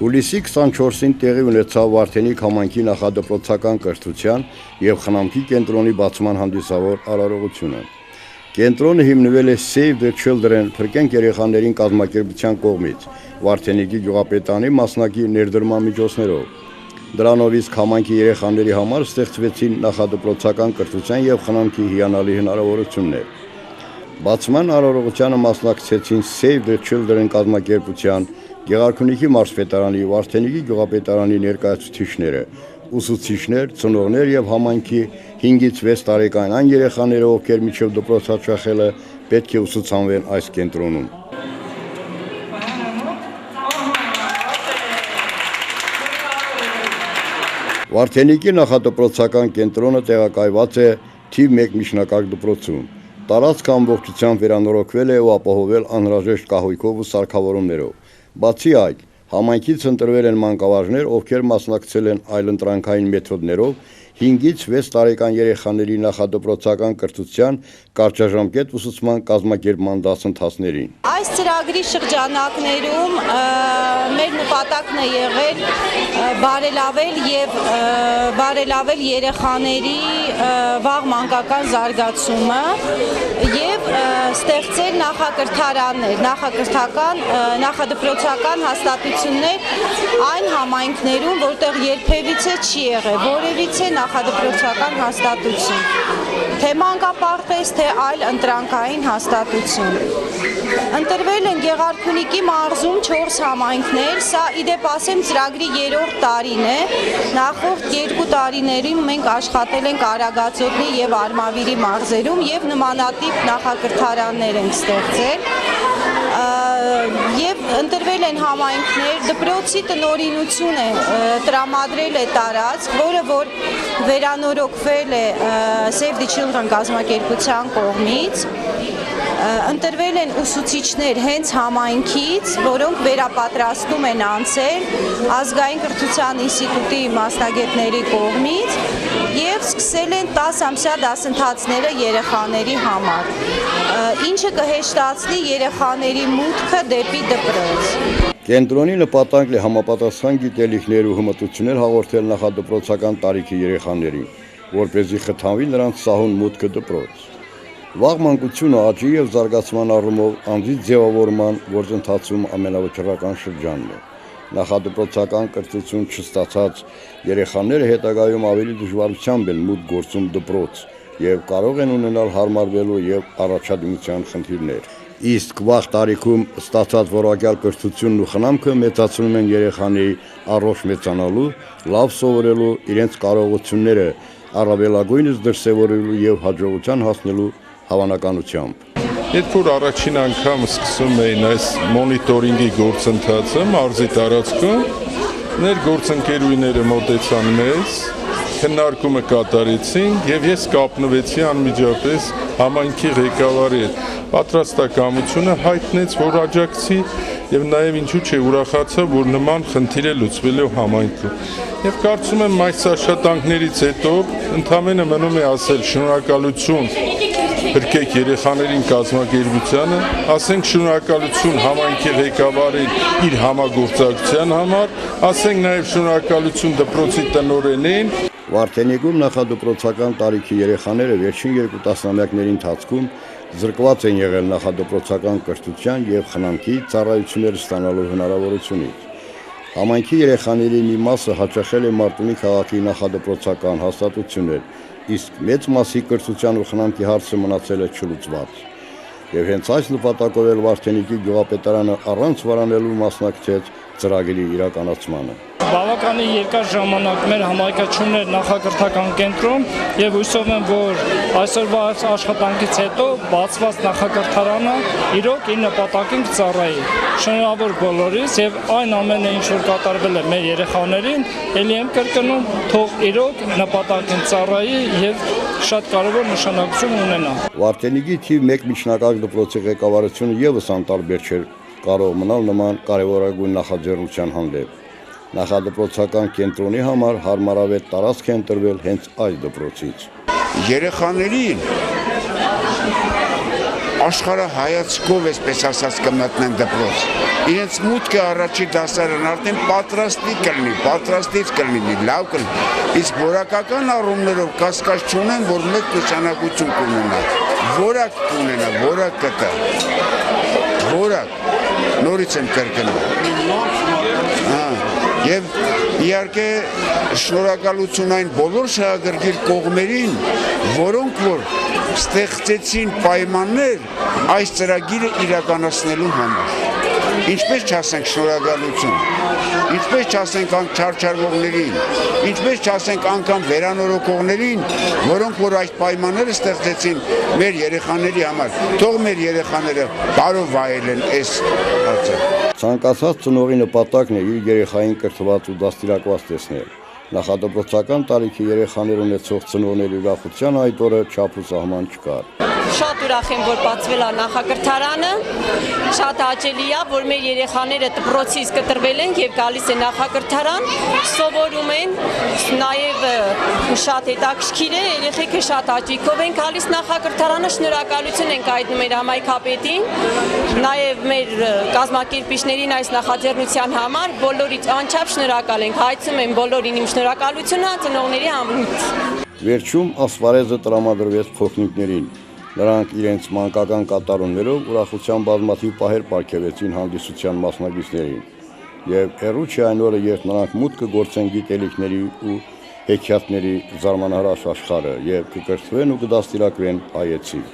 Հուլիսի 24-ին տեղի ունեցավ Վարդենիկ համայնքի նախադպրոցական կրթության և խնամքի կենտրոնի բացման հանդիսավոր արարողությունը։ Կենտրոնը հիմնվել է Save the Children փրկենք երեխաներին կազմակերպության կողմից Վարդենիկի գյուղապետարանի մասնակի ներդրման միջոցներով։ Դրանով իսկ համայնքի երեխաների համար ստեղծվեցին նախադպրոցական կրթության և խնամքի հիանալի հնարավորություններ։ Բացման արարողությանը մասնակցեցին Save the Children կազմակերպության, Գեղարքունիքի մարզպետարանի, Վարդենիքի գյուղապետարանի ներկայացուցիչները, ուսուցիչներ, ծնողներ և համայնքի 5-ից 6 տարեկան այն երեխաները, ովքեր մինչև դպրոց հաճախելը պետք է ուսուցանվեն այս կենտրոնում։ Վարդենիքի նախադպրոցական կենտրոնը տեղակայված է թիվ 1 միջնակարգ դպրոցում։ Տարածքը ամբողջությամբ վերանորոգվել է ու ապահովել անհրաժեշտ կահույքով ու սարքավորումներով։ Բացի այդ, համայնքից ընտրվել են մանկավարժներ, ովքեր մասնակցել են այլընտրանքային մեթոդներով 5-ից 6 տարեկան երեխաների նախադպրոցական կրթության կարճաժամկետ ուսուցման կազմակերպման դասընթացներին։ Այս ծրագրի շրջանակներում մեր նպատակն է եղել բարելավել երեխաների վաղ մանկական զարգացումը և ստեղծել նախադպրոցական հաստատություններ այն համայնքներում, որտեղ երբևիցե չի եղել որևիցե նախադպրոցական հաստատություն, թե մանկապարտեզ, թե այլ ընտրանքային հաստատություն։ Ընտրվել են Գեղարքունիքի մարզում 4 համայնքներ, սա իդեպ ասեմ ծրագրի 3-րդ տարին է, նախորդ 2 տարիներին մենք աշխատել ենք Արագածոտնի և Արմավիրի մարզերում և նմանատիպ նախակրթարաններ ենք ստեղծել և ընտրվել են համայնքներ, դպրոցի տնօրինությունը տրամադրել է տարածք, որը որ վերանորոգվել է Save the Children կազմակերպության կողմից, ընտրվել են ուսուցիչներ հենց համայնքից, որոնք վերապատրաստում են անցել Ազգային կրթության ինստիտուտի մասնագետների կողմից և սկսել են 10 ամսյա դասընթացները երեխաների համար, ինչը կհեշտացնի երեխաների մուտքը դեպի դպրոց։ Կենտրոնի նպատակն է համապատասխան գիտելիքներ ու հմտություններ հաղորդել նախադպրոցական տարիքի երեխաներին, որպեսզի խթանվի նրանց սահուն մուտքը դպրոց։ Վաղ մանկությունը աճի և զարգացման առումով անձի ձևավորման գործընթացում ամենավճռական շրջանն է։ Նախադպրոցական կրթություն չստացած երեխաները հետագայում ավելի դժվարությամբ են մուտք գործում դպրոց և կարող են ունենալ հարմարվելու և առաջադիմության խնդիրներ։ Իսկ վաղ տարիքում ստացած որակյալ կրթությունն ու խնամքը մեծացնում են երեխաների առողջ մեծանալու, լավ սովորելու, իրենց կարողությունները առավելագույնս դրսևորելու և հաջողության հասնելու հավանականությամբ։ Երբ որ առաջին անգամ սկսում էին այս մոնիտորինգի գործընթացը մարզի տարածքում, ներ գործընկերուհիները մոտեցան մեզ, քննարկումը կատարեցին և ես կապնվեցի անմիջապես համայնքի ղեկավարի հետ։ Պատրաստակամությունը հայտնեց, որ աջակցի և նաև ինչու չէ ուրախացա, որ նման խնդիր է լուծվելու համայնքում։ Եվ կարծում եմ այս աշխատանքներից հետո ընդամենը մնում է ասել շնորհակալություն Փրկեք երեխաներին կազմակերպությանը, ասենք շնորհակալություն համայնքի ղեկավարին իր համագործակցության համար, ասենք նաև շնորհակալություն դպրոցի տնօրենին։ Վարդենիքում նախադպրոցական տարիքի երեխաները վերջին 2 տասնամյակների ընթացքում զրկված են եղել նախադպրոցական կրթության և խնամքի ծառայություններ ստանալու հնարավորությունից։ Համայնքի երեխաների մի մասը հաճախել է Մարտունի քաղաքի նախադպրոցական հաստատություններ, իսկ մեծ մասի կրթության ու խնամքի հարցը մնացել է չլուծված։ Եվ հենց այս նպատակով էլ Վարդենիքի գյուղապետարանը առանց վարանելու մասնակցեց ծրագրի իրականացմանը։ Բավականին երկար ժամանակ մեր համայնքությունն էր նախակրթական կենտրոն և հույսով եմ, որ այսօրվա աշխատանքից հետո բացված նախակրթարանը իրոք իր նպատակին կծառայի։ Շնորհավոր բոլորիս և այն ամենը, ինչ որ կատարվել է մեր երեխաներին, ելի եմ կրկնում, թող իրոք նպատակին ծառայի և շատ կարևոր նշանակություն ունենա։ Վարդենիքի թիվ 1 միջնակարգ դպրոցի ղեկավարությունը ևս անտարբեր չէր կարող մնալ նման կարևորագույն նախաձեռնության հանդեպ։ Նախադպրոցական կենտրոնի համար հարմարավետ տարածք է ընտրվել հենց այս դպրոցից։ Երեխաներին աշխարհահայացքով, այսպես ասած, կմտնեն դպրոց։ իրենց մուտքը առաջի դասարան արդեն պատրաստից կլինի, լավ կլինի, իսկ որակական առումներով կասկած չունեն, որ մեկ նշանակություն կունենա, որակ կունենա, որակ կտա, որակ, նորից եմ կրկնում, և իհարկե շնորհակալություն այն բոլոր շահագրգիռ կողմերին, որոնք որ ստեղծեցին պայմաններ այս ծրագիրը իրականացնելու համար։ Ինչպես չասենք շնորհակալություն, ինչպես չասենք չարչարվողներին, ինչպես չասենք անգամ վերանորոգողներին, որոնք որ այս պայմանները ստեղծեցին մեր երեխաների համար, թող մեր երեխաները բարով վայելեն այս հարցը։ Ցանկացած ծնողի նպատակն է իր երեխային կրթված ու դաստիարակված տեսնել։ Նախադպրոցական տարիքի երեխաներ ունեցող ծնողների ուրախության այդ օրը չափ ու սահման չկար։ Շատ ուրախ եմ, որ բացվել է նախակրթարանը, շատ հաճելի է, որ մեր երեխաները դպրոցից կտրվել են եւ գալիս են նախակրթարան, սովորում են, նաեւ շատ հետաքրքիր է, երեխեքը շատ հաճույքով են գալիս նախակրթարանը, շնորհակալություն ենք հայտնում մեր համայնքապետին, նաեւ մեր կազմակերպիչներին այս նախաձեռնության համար, բոլորից անչափ շնորհակալ ենք, հայցում եմ բոլորին իմ շնորհակալությունը ծնողների համույթ։ Վերջում ասպարեզը տրամադրվեց փոքրիկներին։ Նրանք իրենց մանկական կատարումներով ուրախության բազմաթիվ պահեր պարգևեցին հանդիսության մասնակիցներին։ Եվ հեռու չէ այն օրը, երբ նրանք մուտք կգործեն գիտելիքների ու հեքիաթների զարմանահրաշ աշխարհը եւ կկրթվեն ու կդաստիարակվեն հայեցի։